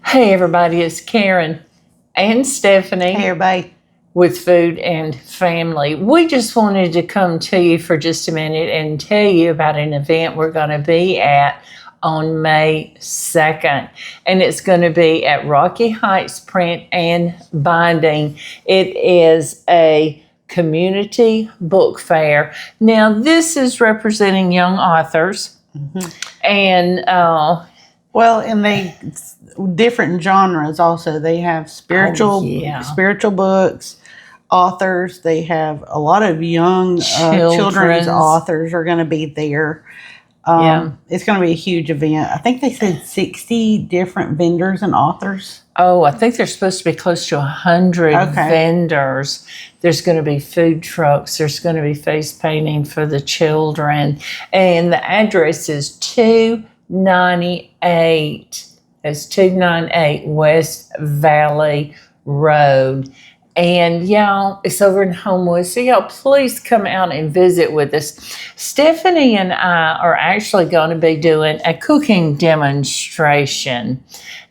Hey everybody, it's Karen and Stephanie Hey, everybody. with Food and Family. We just wanted to come to you for just a minute and tell you about an event we're going to be at on May 2nd. And it's going to be at Rocky Heights Print and Binding. It is a community book fair. Now, this is representing young authors. And Well, and they different genres also. They have spiritual books, authors. They have a lot of young children's authors are going to be there. It's going to be a huge event. I think they said 60 different vendors and authors. Oh, I think there's supposed to be close to 100 vendors. There's going to be food trucks. There's going to be face painting for the children. And the address is 298. It's 298 West Valley Road. And y'all, it's over in Homewood. So y'all, please come out and visit with us. Stephanie and I are actually going to be doing a cooking demonstration.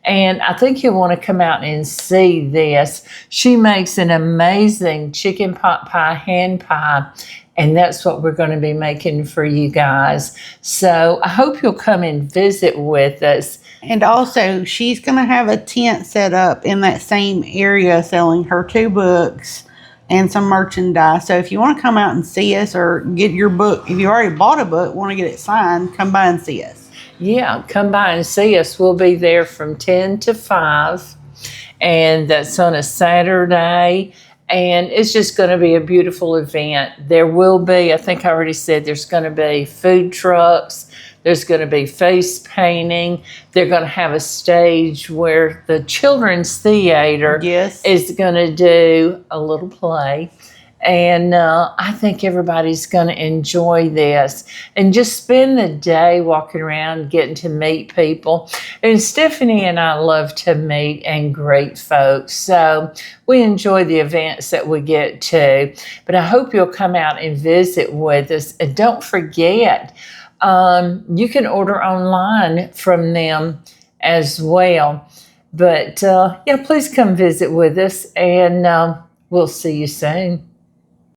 And I think you'll want to come out and see this. She makes an amazing chicken pot pie, hand pie. And that's what we're going to be making for you guys. So I hope you'll come and visit with us. And also, she's going to have a tent set up in that same area selling her 2 books and some merchandise. So if you want to come out and see us or get your book, if you already bought a book, want to get it signed, come by and see us. Yeah, come by and see us. We'll be there from 10 to 5. And that's on a Saturday. And it's just going to be a beautiful event. There will be, I think I already said, there's going to be food trucks. There's going to be face painting. They're going to have a stage where the Children's Theater is going to do a little play. And I think everybody's going to enjoy this and just spend the day walking around, getting to meet people. And Stephanie and I love to meet and greet folks. So we enjoy the events that we get to. But I hope you'll come out and visit with us. And don't forget, you can order online from them as well. But yeah, please come visit with us and we'll see you soon.